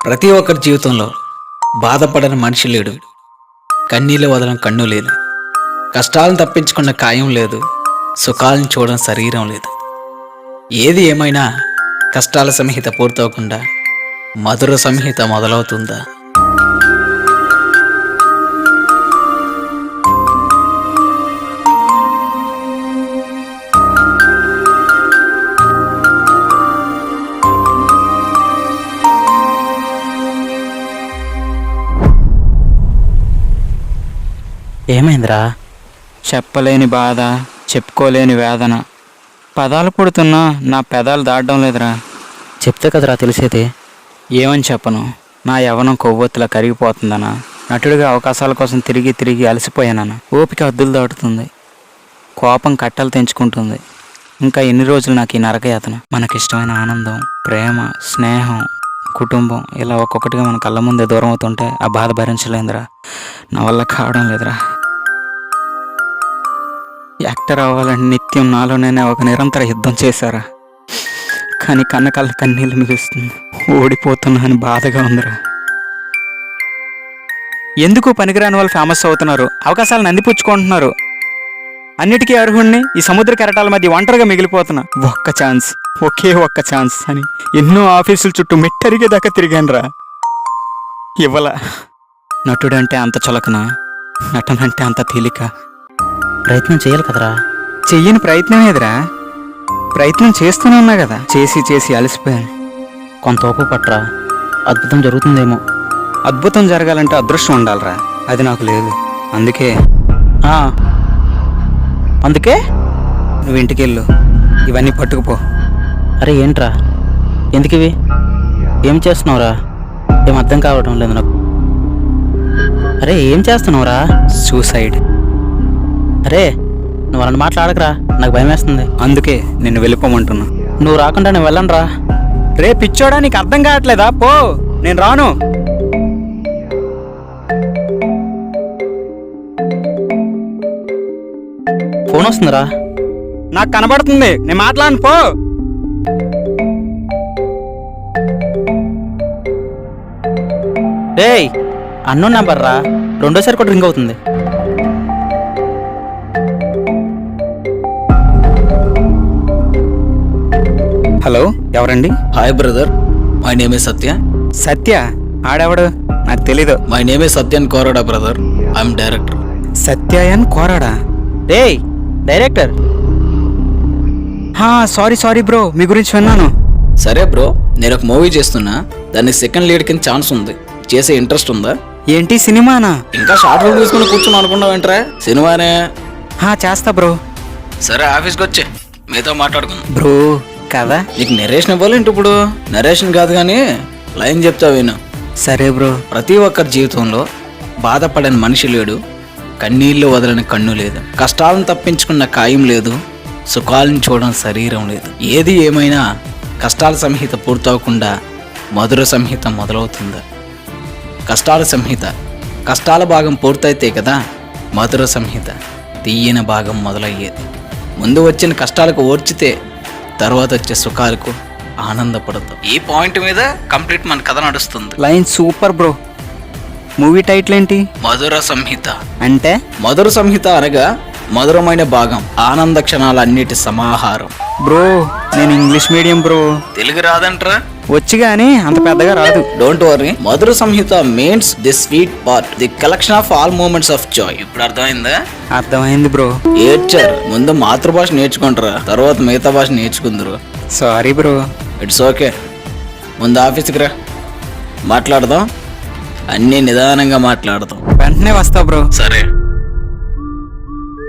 ప్రతి ఒక్కరి జీవితంలో బాధపడని మనిషి లేడు. కన్నీళ్ళు వదలని కన్ను లేదు. కష్టాలను తప్పించుకున్న కాయం లేదు. సుఖాలను చూడడం శరీరం లేదు. ఏది ఏమైనా కష్టాల సంహిత పూర్తవకుండా మధుర సంహిత మొదలవుతుందా? ఏమైందిరా? చెప్పలేని బాధ, చెప్పుకోలేని వేదన. పదాలు పుడుతున్నా నా పెదాలు దాటడం లేదురా. చెప్తే కదరా తెలిసేది. ఏమని చెప్పను? నా యవ్వనం కొవ్వొత్తులా కరిగిపోతుందనా, నటుడిగా అవకాశాల కోసం తిరిగి తిరిగి అలసిపోయానన్నా. ఓపిక హద్దులు దాటుతుంది, కోపం కట్టలు తెంచుకుంటుంది. ఇంకా ఎన్ని రోజులు నాకు ఈ నరకయాతన? మనకిష్టమైన ఆనందం, ప్రేమ, స్నేహం, కుటుంబం ఇలా ఒక్కొక్కటిగా మన కళ్ళ ముందే దూరం అవుతుంటే ఆ బాధ భరించలేదురా. నా వల్ల కావడం లేదురా. యాక్టర్ అవ్వాలని నిత్యం నాలోనే ఒక నిరంతర యుద్ధం చేశారా. కానీ కళ్ళ కన్నీళ్ళు మిగులుస్తుంది. ఓడిపోతున్నా అని బాధగా ఉందిరా. ఎందుకు పనికిరాని వాళ్ళు ఫేమస్ అవుతున్నారు, అవకాశాలను అందిపుచ్చుకుంటున్నారు. అన్నిటికీ అర్హుణ్ణి ఈ సముద్ర కెరటాల మధ్య ఒంటరిగా మిగిలిపోతున్నా. ఒక్క ఛాన్స్, ఒకే ఒక్క ఛాన్స్ అని ఎన్నో ఆఫీసుల చుట్టూ మెట్టరిగేదాకా తిరిగానురా. ఇవ్వల. నటుడంటే అంత చులకన, నటనంటే అంత తేలిక. ప్రయత్నం చేయాలి కదరా. చెయ్యని ప్రయత్నం ఏదిరా? ప్రయత్నం చేస్తూనే ఉన్నా కదా. చేసి చేసి అలసిపోయాను. కొంత ఓపు పట్రా, అద్భుతం జరుగుతుందేమో. అద్భుతం జరగాలంటే అదృష్టం ఉండాలిరా. అది నాకు లేదు. అందుకే అందుకే నువ్వు ఇంటికెళ్ళు, ఇవన్నీ పట్టుకుపో. అరే ఏంట్రా, ఎందుకు ఇవి? ఏం చేస్తున్నావురా? ఏం అర్థం కావడం లేదు నాకు. అరే ఏం చేస్తున్నావురా? సూసైడ్. అరే నువ్వు అలాంటి మాట్లాడకరా, నాకు భయం వేస్తుంది. అందుకే నిన్ను వెళ్ళిపోమంటున్నా. నువ్వు రాకుండా నేను వెళ్ళను రా. రే పిచ్చోడా, నీకు అర్థం కావట్లేదా? పో, నేను రాను. ఫోన్ వస్తుందిరా. నాకు కనబడుతుంది, నేను మాట్లాడను. పో. రేయ్ అన్నోన్ నెంబర్ రా, రెండోసారి కూడా రింగ్ అవుతుంది. హలో, ఎవరండి? Hi brother, my name a Satya. Satya? ఆడెవడు? నాకు తెలీదు. My name a Satyan Korada brother. I'm director. Satyayan Korada? రేయ్ డైరెక్టర్. సారీ బ్రో, మీ గురించి విన్నాను. సరే బ్రో, నేను ఒక మూవీ చేస్తున్నా. దానికి సెకండ్ లీడ్ కింద ఛాన్స్ ఉంది. చేసే ఇంట్రెస్ట్ ఉందా? ఏంటి, సినిమానా? ఇంకా షార్ట్ ఫిల్మ్ తీసుకుని కూర్చొని అనుకున్నావు ఏంట్రా? సినిమానే. చేస్తా బ్రో. సరే ఆఫీస్కి వచ్చే, మీతో మాట్లాడుకుందాం. బ్రో కదా, నీకు నరేషన్ ఇవ్వాలంటే ఇప్పుడు నరేషన్ కాదు కానీ లైన్ చెప్తా విను. సరే బ్రో. ప్రతి ఒక్కరి జీవితంలో బాధపడని మనిషి లేడు. కన్నీళ్లు వదలని కన్ను లేదు. కష్టాలను తప్పించుకున్న కాయం లేదు. సుఖాలను చూడడం శరీరం లేదు. ఏది ఏమైనా కష్టాల సంహిత పూర్తవకుండా మధుర సంహిత మొదలవుతుందా? కష్టాల సంహిత, కష్టాల భాగం పూర్తయితే కదా మధుర సంహిత, తీయని భాగం మొదలయ్యేది. ముందు వచ్చిన కష్టాలకు ఓర్చితే తర్వాత వచ్చే సుఖాలకు ఆనందపడతాం. ఈ పాయింట్ మీద కంప్లీట్ మన కథ నడుస్తుంది. Line super bro. Movie title ఏంటి? మధుర సంహిత. అంటే? మధుర సంహిత అనగా మధురమైన భాగం, ఆనంద క్షణాలన్నిటి సమాహారం. బ్రో నేను ఇంగ్లీష్ మీడియం బ్రో. తెలుగు రాదంట్రా? వచ్చి గానీ అంత పెద్దగా రాదు. Don't worry. మధుర సంహిత means the sweet part, the collection of all moments of joy. ఇప్పుడు అర్థమైందా? అర్థమైంది బ్రో. ఏడ్చారు. ముందు మాతృభాష నేర్చుకుంటారా, తర్వాత మిగతా భాష నేర్చుకుందరు. Sorry bro. It's okay. ముందు ఆఫీస్కి రా, మాట్లాడదాం. అన్నీ నిదానంగా మాట్లాడదాం. వెంటనే వస్తా బ్రో. సరే.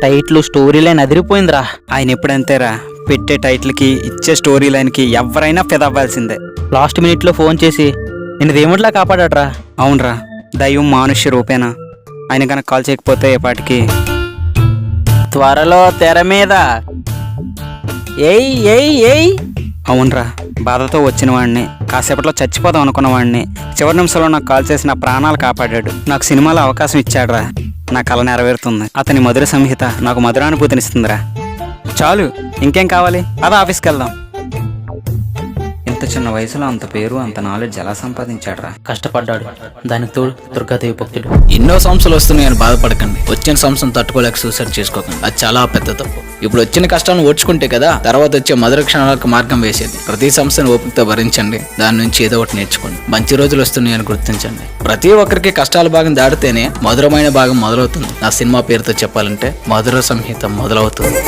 టైట్లు స్టోరీ లైన్ అదిరిపోయిందిరా. ఆయన ఎప్పుడంతేరా, పెట్టే టైటిల్కి ఇచ్చే స్టోరీ లైన్కి ఎవరైనా ఫిదా అవ్వాల్సిందే. లాస్ట్ మినిట్లో ఫోన్ చేసి నేను దేవుడిలా కాపాడట్రా. అవునరా, దైవం మానుష్య రూపేనా. ఆయన కనుక కాల్ చేయకపోతే పాటికి త్వరలో తెర మీద ఏయ్ ఏయ్ ఏయ్. అవునరా, బాధతో వచ్చిన వాడిని, కాసేపట్లో చచ్చిపోదాం అనుకున్న వాడిని చివరి నిమిషంలో నాకు కాల్ చేసి నా ప్రాణాలు కాపాడాడు. నాకు సినిమాలో అవకాశం ఇచ్చాడురా. నా కళ నెరవేరుతుంది. అతని మధుర సంహిత నాకు మధురానుభూతినిస్తుందిరా. చాలు, ఇంకేం కావాలి? అదా ఆఫీస్కి వెళ్దాం. అంత చిన్న వయసులో అంత పేరు అంత నాలెడ్జ్ ఎలా సంపాదించాడ్రా? కష్టపడ్డాడు, దానికి తోడు దుర్గాదేవి భక్తుడు. ఎన్నో సమస్యలు వస్తున్నాయని బాధపడకండి. వచ్చిన సమస్యను తట్టుకోలేక సూసైడ్ చేసుకోకండి. అది చాలా పెద్ద తప్పు. ఇప్పుడు వచ్చిన కష్టాలను ఓడ్చుకుంటే కదా తర్వాత వచ్చే మధుర క్షణాలకు మార్గం వేసేది. ప్రతి సమస్యను ఓపికతో భరించండి. దాని నుంచి ఏదో ఒకటి నేర్చుకోండి. మంచి రోజులు వస్తున్నాయని గుర్తించండి. ప్రతి ఒక్కరికి కష్టాల భాగం దాటితేనే మధురమైన భాగం మొదలవుతుంది. నా సినిమా పేరుతో చెప్పాలంటే మధుర సంహిత మొదలవుతుంది.